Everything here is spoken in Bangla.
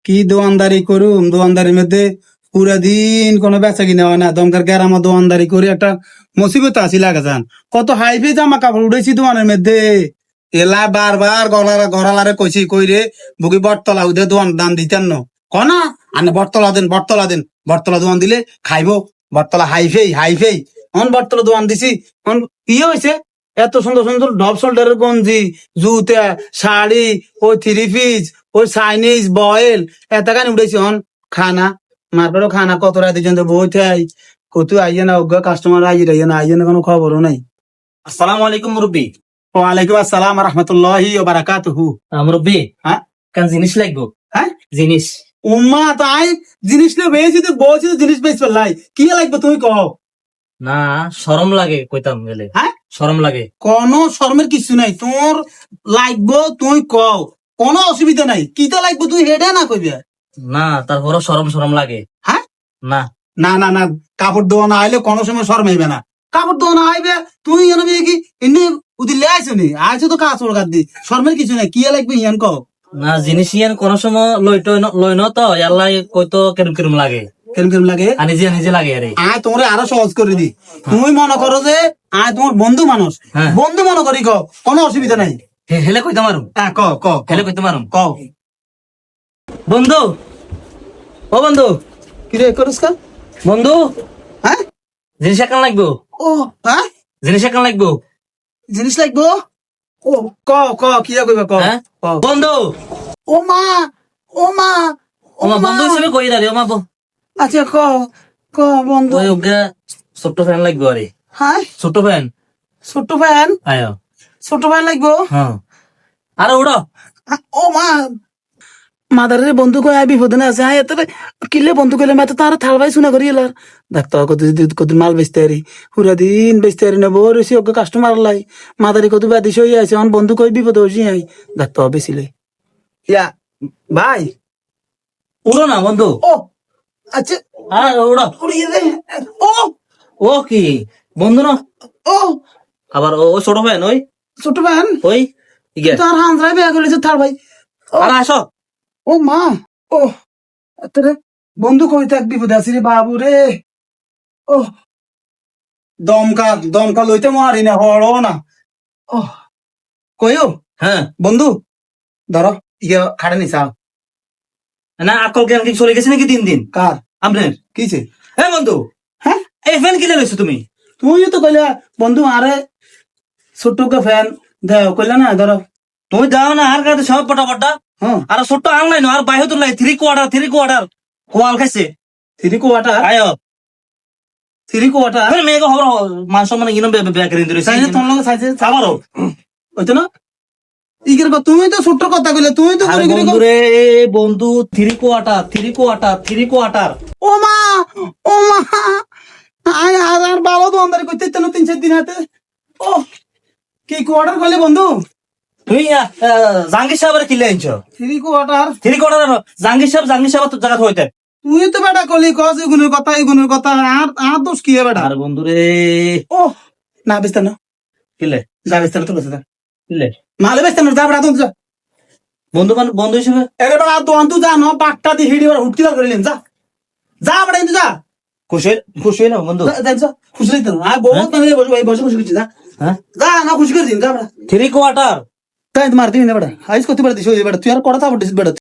কি দোয়ানদারি করুম, দোয়ানদারির মধ্যে পুরা দিন কোনো বেচা কিনা হয় না। দমকার গ্যারামা দোয়ানদারি করে একটা মুসিবত আসি লাগে যান। কত হাইফে জামা কাপড় উঠেছি দোয়ানের মধ্যে, এলা বারবার গড়ালারে কইছি কইরে বুকি বটতলা উদে দোয়ান দান দিতেন ন কনা আনে বটতলা দেন, বটতলা দেন, বটতলা দোয়ান দিলে খাইবো। বটতলা হাইফেই অন বটতলা দোয়ান দিছি। অন কি হয়েছে, এত সুন্দর সুন্দর ডব শোল্ডারের গঞ্জি, জুতা, শাড়ি, ওই থ্রি পিস, ওই চাইনিজ বয়েল এত গান উঠেছি। অন খানা মারপেরও খানা কত রাতে পর্যন্ত বইতে কত আইয়ে না, অজ্ঞ কাস্টমার আইয়ে না কোনো খবরও নাই। আসসালামু আলাইকুম মুরব্বী। ওয়ালাইকুম আসসালাম রহমতুল্লাহি ওয়া বারাকাতুহু। মুরব্বী, হ্যাঁ কান জিনিস লাগবো। হ্যাঁ জিনিস উম্মা তাই জিনিস নিয়ে বেয়েছি তো বলছি তো জিনিস বেশ পেলাই কি লাগবে তুমি কও। না, শরম লাগে কইতাম গেলে। হ্যাঁ শরম লাগে। কোনো শর্মের কিছু নাই, তোর লাগবো তুই কও, কোনো অসুবিধা নাই। কিটা লাগবে তুই হেডে না কইবে। না, তারপরও শরম শরম লাগে। হ্যাঁ না না না না, কাপড় ধোয়া না আইলে কোনো সময় শরম হইবে না। কাপড় ধোয়া না আইবে তুই এনে কি এনে উদিলে আইছো নি, আইছো তো কাজ ওর দি, শর্মের কিছু নাই। কি লাগবে ইয়ান কও। না, জিনিস ইয়ান কোন সময় লই ন তো ইয়াল্লাই কইতো কেরম কেরম লাগে। কেরম কেরম লাগে আর নিজে নিজে লাগে আরে। আয় তোমরা আরো সহজ করে দি। তুমি মনে করো যে আয় তোমার বন্ধু মানুষ, হ্যাঁ। বন্ধু মনে করি কও, কোনো অসুবিধা নাই। হেলে কইতে মারুম। হ্যাঁ ক হেলে কইতে মারুম। কও। বন্ধু, ও বন্ধু, কি রে করিস কা? বন্ধু, হ্যাঁ জিনিস একান লাগবো। ও হ্যাঁ জিনিস একান লাগবো। জিনিস লাগবো। ও ক কি কইবে ক। হ্যাঁ ক। বন্ধু, ও মা ও মা ও মা বন্ধু হিসেবে কই দাঁড়ি। ও মা আচ্ছা ক বন্ধু। ওই ওকে ছোট্ট ফ্যান লাগবো আরে। হ্যাঁ ছোট্ট ফ্যান। ছোট্ট ফ্যান, আয় ছোট্ট ফ্যান লাগবো। হ্যাঁ, আরে উড়ো। ও মা মাদারের বন্ধু কয় বিপদে না আছে। হ্যাঁ এত কিলে বন্ধু কইলে মাত্র তার থাল ভাই শুনে করি এলার দেখতো কত মাল বেচতে আরি, পুরা দিন বেচতে আরি না বড় হয়েছি ওকে কাস্টমার লাই মাদারি কত বাদিস হয়ে আছে। আমার বন্ধু কই বিপদে হয়েছি আই দেখতো বেশিলে ইয়া ভাই। উড়ো না বন্ধু। ও আচ্ছা হ্যাঁ উড়ো। উড়িয়ে দে। ও ও কি বন্ধু না, ও আবার ও ছোট ফ্যান ওই ছোট ফ্যান ওই ইগে। তার হাঁসরাই বিয়া করেছে থাল ভাই। আরে আসো। ও মা ও তোরে বন্ধু কই থাক বিপদে আছি রে বাবু রে। ও দমকা লইতে মারি না হড় না। ও কইও হ্যাঁ বন্ধু ধরো ইয়ে খাড়ে নি চাও। না, আকল জ্ঞান কি চলে গেছে নাকি দিন দিন কার আপনার? কিছে? হ্যাঁ বন্ধু, হ্যাঁ এই ফ্যান কিনে লইছো তুমি? তুই তো কইলা বন্ধু আরে ছোট্ট ফ্যান দেও কইলা না ধরো। তুমি দাও না আর কাছে সব পটা হ্যাঁ আর ছোট্ট আনলাই না আর বাইরে তো লাই থ্রি কোয়ার্টার কোয়াল খাইছে। থ্রি কোয়ার্টার, আয়ো থ্রি কোয়ার্টার আরে মেয়ে খবর মান সম্মান ইনো বেকারি দিরে সাইজে তোর লগে সাইজে আবারও ওইতো না ইগের তুমি তো ছোট্ট কথা কইলে তুমি তো আরে করে করে বন্ধু রে বন্ধু থ্রি কোয়ার্টার। ও মা আয় আর ভালো তো আন্দারি করতে তেন 3-4 দিন হাতে। ও কি কোয়ার্টার কইলে বন্ধু? তুই জাহাঙ্গীর সাহেবের কিলে আনছো three quarter? Three quarter Jahangir সাহেব তো জায়গা হইতে। তুই তো বেটা কলি কস এগুনের কথা আর দোষ কি বেটা? আর বন্ধু রে ও না বেস্তা না কিলে যা বেস্তা না তো বেস্তা কিলে মালে বেস্তা না যা বেটা তুই যা। বন্ধু হিসেবে এরে বেটা তো আন্তু যা ন পাটটা দি হিড়ি বেটা হুটকি করিলেন যা যা বেটা কিন্তু যা। খুশি না বন্ধু? যা খুশি হইতো না আয় বহুত মানে বসে করছি যা। হ্যাঁ যা না খুশি করে দিন যা বেটা। থ্রি কোয়ার্টার তাই মার দিন না বেটা আইস করতে বেটা দিস বেটা তুই আর কটা থাপড় দিস বেটা।